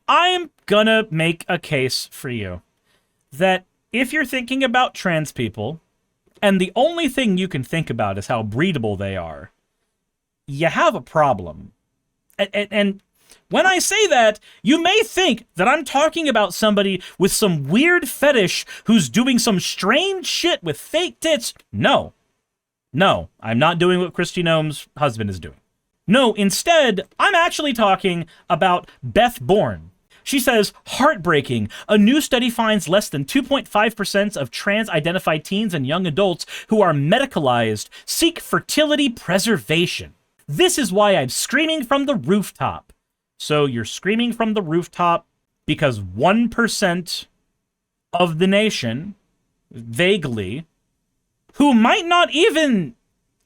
I'm gonna make a case for you that if you're thinking about trans people, and the only thing you can think about is how breedable they are, you have a problem. And when I say that, you may think that I'm talking about somebody with some weird fetish who's doing some strange shit with fake tits. No. No, I'm not doing what Kristi Noem's husband is doing. No, instead, I'm actually talking about Beth Bourne. She says, heartbreaking. A new study finds less than 2.5% of trans-identified teens and young adults who are medicalized seek fertility preservation. This is why I'm screaming from the rooftop. So you're screaming from the rooftop because 1% of the nation, vaguely, who might not even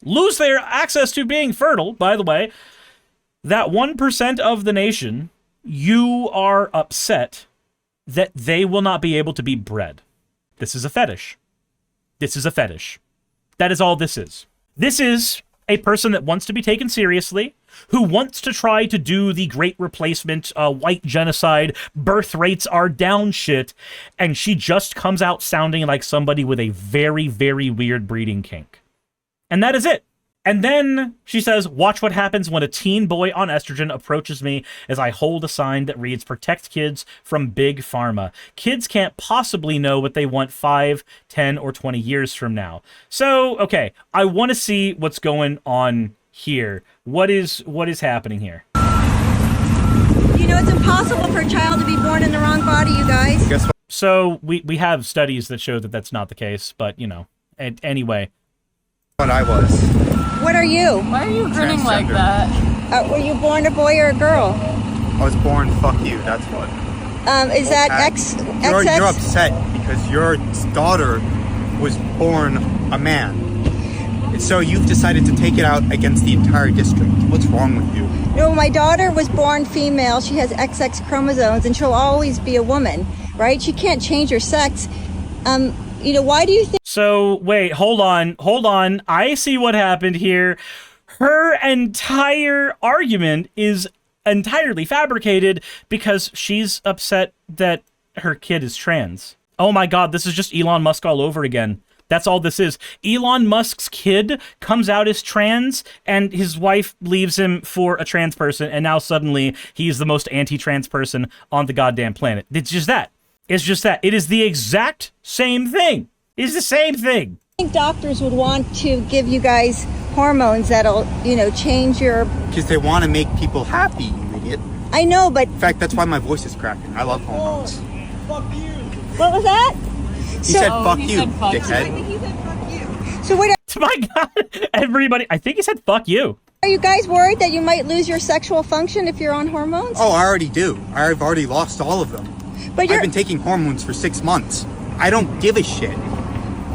lose their access to being fertile, by the way, that 1% of the nation, you are upset that they will not be able to be bred. This is a fetish. This is a fetish. That is all this is. This is a person that wants to be taken seriously, who wants to try to do the great replacement, white genocide, birth rates are down shit, and she just comes out sounding like somebody with a very, very weird breeding kink. And that is it. And then she says, watch what happens when a teen boy on estrogen approaches me as I hold a sign that reads, protect kids from big pharma. Kids can't possibly know what they want 5, 10, or 20 years from now. So, okay, I want to see what's going on here. What is happening here? You know, it's impossible for a child to be born in the wrong body, you guys. Guess what? So we have studies that show that that's not the case, but, you know, anyway. What I was. What are you? Why are you grinning like that? Were you born a boy or a girl? I was born fuck you, that's what. Is that Okay. You're upset because your daughter was born a man. So you've decided to take it out against the entire district. What's wrong with you? No, my daughter was born female. She has XX chromosomes and she'll always be a woman, right? She can't change her sex. You know, why do you think... So, wait, hold on. I see what happened here. Her entire argument is entirely fabricated because she's upset that her kid is trans. Oh my god, this is just Elon Musk all over again. That's all this is. Elon Musk's kid comes out as trans, and his wife leaves him for a trans person, and now suddenly he's the most anti-trans person on the goddamn planet. It's just that. It's just that. It is the exact same thing. It's the same thing. I think doctors would want to give you guys hormones that'll, you know, change your... Because they want to make people happy, you idiot. I know, but... In fact, that's why my voice is cracking. I love hormones. Fuck you. What was that? He said fuck you, dickhead. He said fuck you. So what... My god, everybody, I think he said fuck you. Are you guys worried that you might lose your sexual function if you're on hormones? Oh, I already do. I've already lost all of them. But I've been taking hormones for 6 months. I don't give a shit.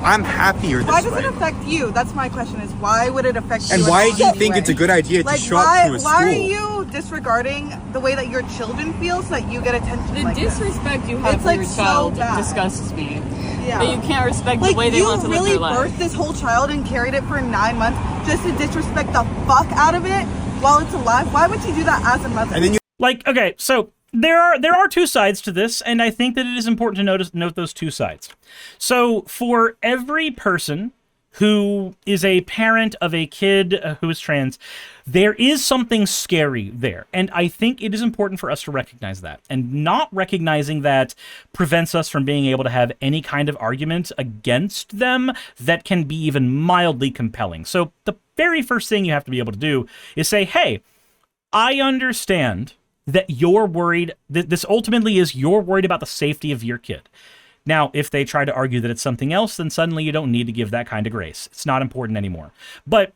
I'm happier this way. Why does it affect you? That's my question, is why would it affect you? And why do you think it's a good idea to show up to a school? Why are you disregarding the way that your children feel so that you get attention The like disrespect you have It's, for like, your so child bad. disgusts me. Yeah. That you can't respect like, the way they want to live their life. You really birthed this whole child and carried it for 9 months just to disrespect the fuck out of it while it's alive? Why would you do that as a mother? And then you... Like, okay, so... There are two sides to this, and I think that it is important to note those two sides. So, for every person who is a parent of a kid who is trans, there is something scary there. And I think it is important for us to recognize that. And not recognizing that prevents us from being able to have any kind of argument against them that can be even mildly compelling. So, the very first thing you have to be able to do is say, hey, I understand that you're worried, this ultimately is you're worried about the safety of your kid. Now, if they try to argue that it's something else, then suddenly you don't need to give that kind of grace. It's not important anymore. But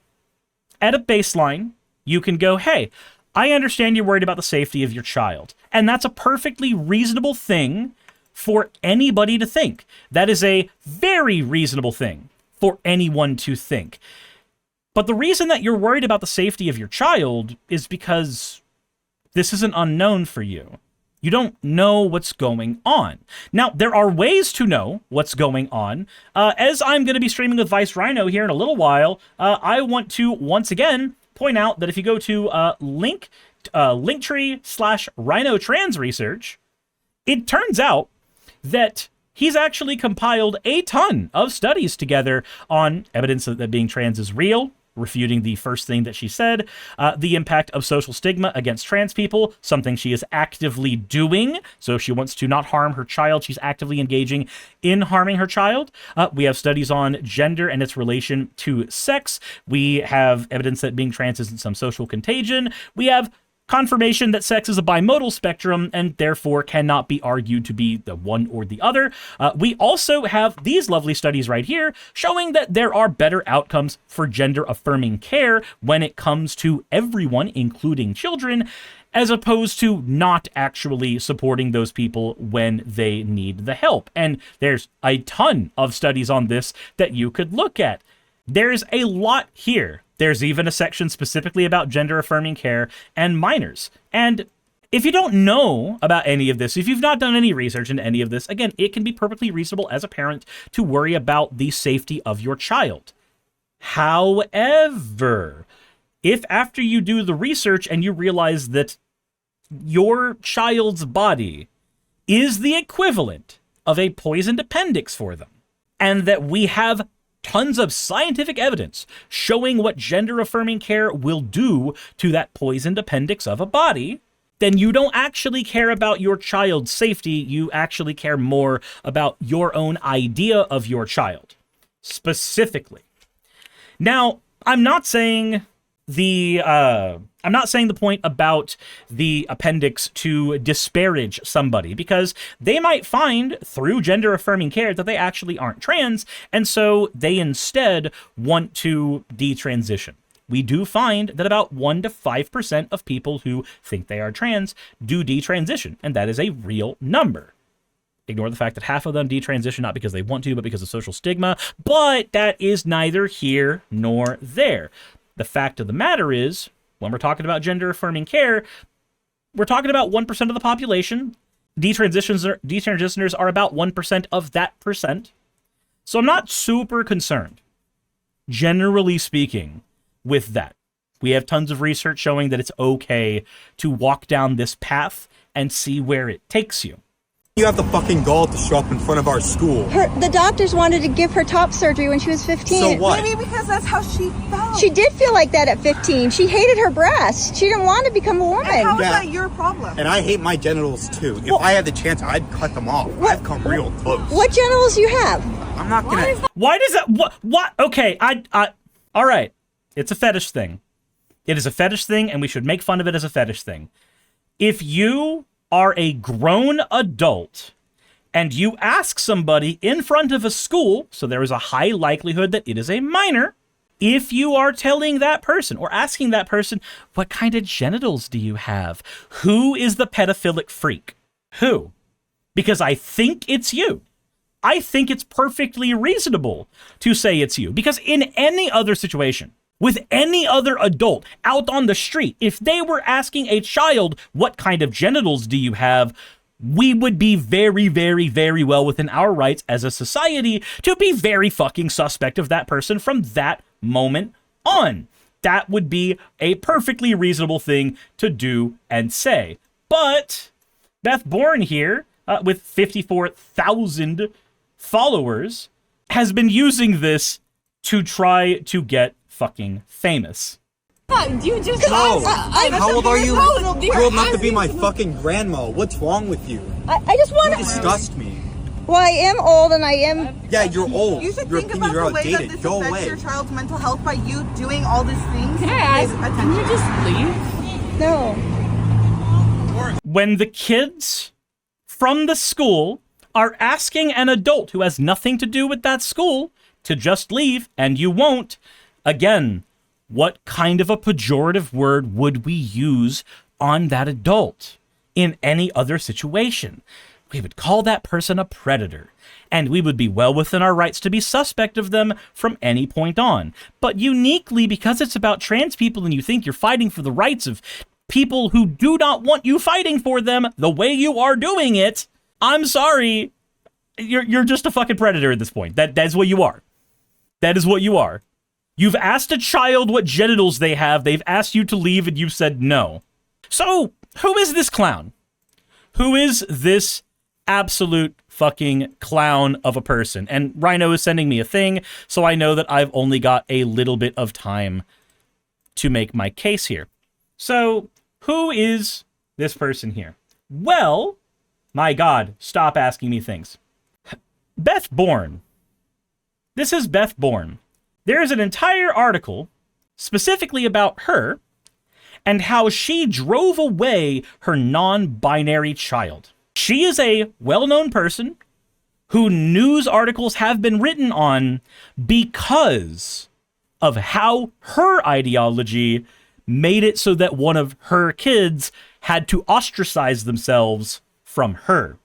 at a baseline, you can go, hey, I understand you're worried about the safety of your child. And that's a perfectly reasonable thing for anybody to think. That is a very reasonable thing for anyone to think. But the reason that you're worried about the safety of your child is because this is an unknown for you. You don't know what's going on. Now, there are ways to know what's going on. As I'm going to be streaming with Vice Rhino here in a little while, I want to once again point out that if you go to Linktree/Rhino Trans Research, it turns out that he's actually compiled a ton of studies together on evidence that being trans is real, refuting the first thing that she said, the impact of social stigma against trans people, something she is actively doing. So if she wants to not harm her child, she's actively engaging in harming her child. We have studies on gender and its relation to sex. We have evidence that being trans isn't some social contagion. We have confirmation that sex is a bimodal spectrum and therefore cannot be argued to be the one or the other. We also have these lovely studies right here showing that there are better outcomes for gender-affirming care when it comes to everyone, including children, as opposed to not actually supporting those people when they need the help. And there's a ton of studies on this that you could look at. There's a lot here. There's even a section specifically about gender-affirming care and minors. And if you don't know about any of this, if you've not done any research into any of this, again, it can be perfectly reasonable as a parent to worry about the safety of your child. However, if after you do the research and you realize that your child's body is the equivalent of a poisoned appendix for them, and that we have tons of scientific evidence showing what gender-affirming care will do to that poisoned appendix of a body, then you don't actually care about your child's safety. You actually care more about your own idea of your child, specifically. Now, I'm not saying the point about the appendix to disparage somebody, because they might find through gender affirming care that they actually aren't trans, and so they instead want to detransition. We do find that about 1 to 5% of people who think they are trans do detransition, and that is a real number. Ignore the fact that half of them detransition not because they want to, but because of social stigma, but that is neither here nor there. The fact of the matter is, when we're talking about gender-affirming care, we're talking about 1% of the population. Detransitioners are about 1% of that percent. So I'm not super concerned, generally speaking, with that. We have tons of research showing that it's okay to walk down this path and see where it takes you. You have the fucking gall to show up in front of our school. The doctors wanted to give her top surgery when she was 15. So what? Maybe because that's how she felt. She did feel like that at 15. She hated her breasts. She didn't want to become a woman. And how is that your problem? And I hate my genitals too. If I had the chance, I'd cut them off. I've come real close. What genitals do you have? I'm not gonna. Why does that? What? Okay, all right. It's a fetish thing. It is a fetish thing, and we should make fun of it as a fetish thing. If you are a grown adult and you ask somebody in front of a school, so there is a high likelihood that it is a minor, if you are telling that person or asking that person, what kind of genitals do you have? Who is the pedophilic freak? Who? Because I think it's you. I think it's perfectly reasonable to say it's you. Because in any other situation, with any other adult out on the street, if they were asking a child, what kind of genitals do you have, we would be very, very, very well within our rights as a society to be very fucking suspect of that person from that moment on. That would be a perfectly reasonable thing to do and say. But Beth Bourne here, with 54,000 followers, has been using this to try to get fucking famous. You just No. How old are you? No, You're old enough to be my fucking grandma. What's wrong with you? I just want You to. disgust me. Well, I am old and I am. Yeah, you're old. You should Your think opinions about are the way that outdated. this Go affects away. your child's mental health by you doing all these things. Can I ask? With Can you attention. just leave? No. When the kids from the school are asking an adult who has nothing to do with that school to just leave, and you won't, again, what kind of a pejorative word would we use on that adult in any other situation? We would call that person a predator, and we would be well within our rights to be suspect of them from any point on. But uniquely, because it's about trans people and you think you're fighting for the rights of people who do not want you fighting for them the way you are doing it, I'm sorry, you're just a fucking predator at this point. That's what you are. That is what you are. You've asked a child what genitals they have. They've asked you to leave and you said no. So, who is this clown? Who is this absolute fucking clown of a person? And Rhino is sending me a thing, so I know that I've only got a little bit of time to make my case here. So, who is this person here? Well, my God, stop asking me things. Beth Bourne. This is Beth Bourne. There is an entire article specifically about her and how she drove away her non-binary child. She is a well-known person who news articles have been written on because of how her ideology made it so that one of her kids had to ostracize themselves from her.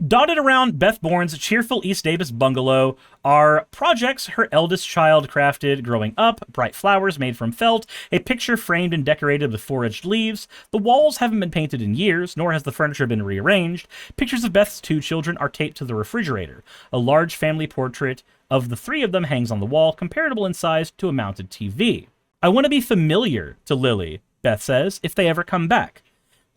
Dotted around Beth Bourne's cheerful East Davis bungalow are projects her eldest child crafted growing up, bright flowers made from felt, a picture framed and decorated with four-edged leaves. The walls haven't been painted in years, nor has the furniture been rearranged. Pictures of Beth's two children are taped to the refrigerator. A large family portrait of the three of them hangs on the wall, comparable in size to a mounted TV. I want to be familiar to Lily, Beth says, if they ever come back.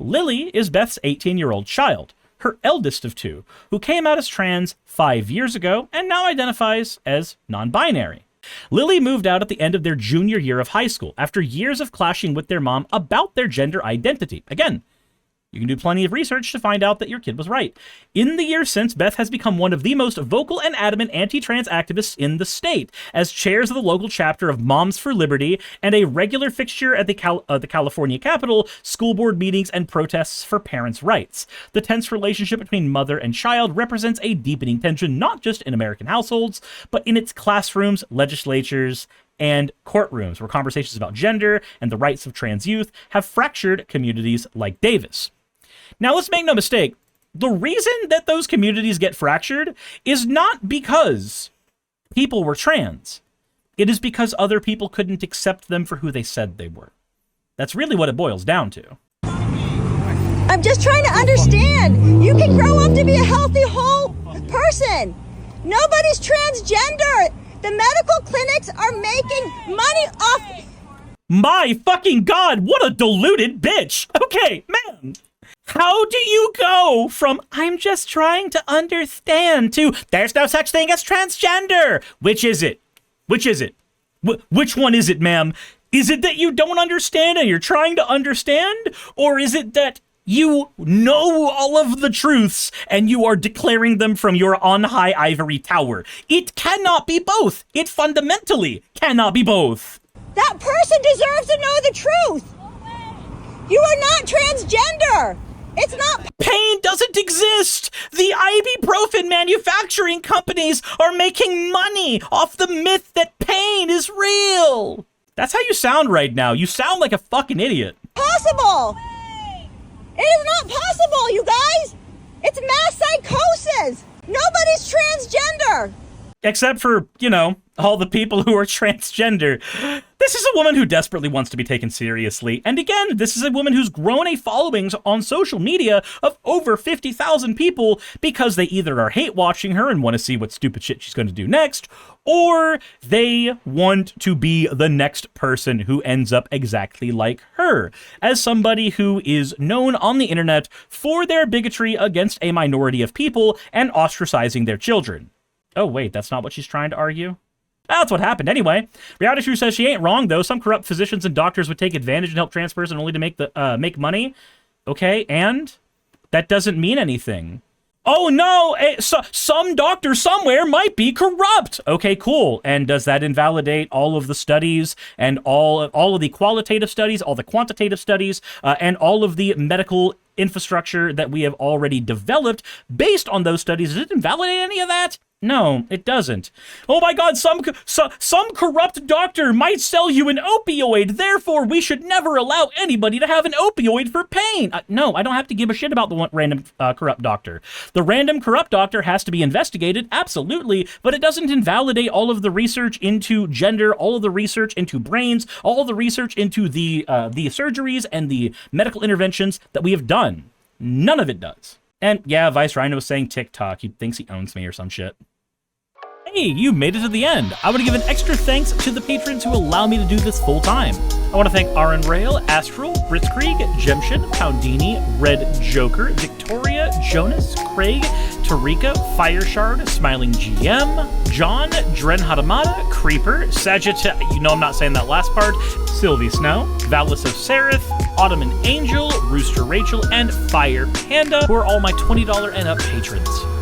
Lily is Beth's 18-year-old child, her eldest of two, who came out as trans 5 years ago and now identifies as non-binary. Lily moved out at the end of their junior year of high school after years of clashing with their mom about their gender identity. Again, you can do plenty of research to find out that your kid was right. In the years since, Beth has become one of the most vocal and adamant anti-trans activists in the state, as chairs of the local chapter of Moms for Liberty and a regular fixture at the California Capitol, school board meetings, and protests for parents' rights. The tense relationship between mother and child represents a deepening tension not just in American households, but in its classrooms, legislatures, and courtrooms, where conversations about gender and the rights of trans youth have fractured communities like Davis. Now, let's make no mistake, the reason that those communities get fractured is not because people were trans. It is because other people couldn't accept them for who they said they were. That's really what it boils down to. I'm just trying to understand. You can grow up to be a healthy, whole person. Nobody's transgender. The medical clinics are making money off. My fucking God, what a deluded bitch. Okay, man. How do you go from I'm just trying to understand to there's no such thing as transgender? Which is it? Which is it? Which one is it, ma'am? Is it that you don't understand and you're trying to understand? Or is it that you know all of the truths and you are declaring them from your on-high ivory tower? It cannot be both. It fundamentally cannot be both. That person deserves to know the truth. You are not transgender. It's not. Pain doesn't exist. The ibuprofen manufacturing companies are making money off the myth that pain is real. That's how you sound right now. You sound like a fucking idiot. Possible. It is not possible, you guys. It's mass psychosis. Nobody's transgender. Except for, you know, all the people who are transgender. This is a woman who desperately wants to be taken seriously. And again, this is a woman who's grown a following on social media of over 50,000 people because they either are hate watching her and want to see what stupid shit she's going to do next, or they want to be the next person who ends up exactly like her, as somebody who is known on the internet for their bigotry against a minority of people and ostracizing their children. Oh, wait, that's not what she's trying to argue? That's what happened anyway. Reality True says she ain't wrong, though. Some corrupt physicians and doctors would take advantage and help trans person only to make money. Okay, and that doesn't mean anything. Oh, no, some doctor somewhere might be corrupt. Okay, cool. And does that invalidate all of the studies and all of the qualitative studies, all the quantitative studies, and all of the medical infrastructure that we have already developed based on those studies? Does it invalidate any of that? No, it doesn't. Oh my God, some corrupt doctor might sell you an opioid, therefore we should never allow anybody to have an opioid for pain. No, I don't have to give a shit about the one random corrupt doctor. The random corrupt doctor has to be investigated, absolutely, but it doesn't invalidate all of the research into gender, all of the research into brains, all of the research into the surgeries and the medical interventions that we have done. None of it does. And yeah, Vice Rhino was saying TikTok. He thinks he owns me or some shit. Hey, you made it to the end. I want to give an extra thanks to the patrons who allow me to do this full time. I want to thank Aaron Rail, Astral, Britzkrieg, Jemshin, Poundini, Red Joker, Victoria, Jonas, Craig, Tarika, Fireshard, Smiling GM, John, Dren Hadamada, Creeper, Sagitta, you know I'm not saying that last part, Sylvie Snow, Valis of Seraph, Ottoman Angel, Rooster Rachel, and Fire Panda, who are all my $20 and up patrons.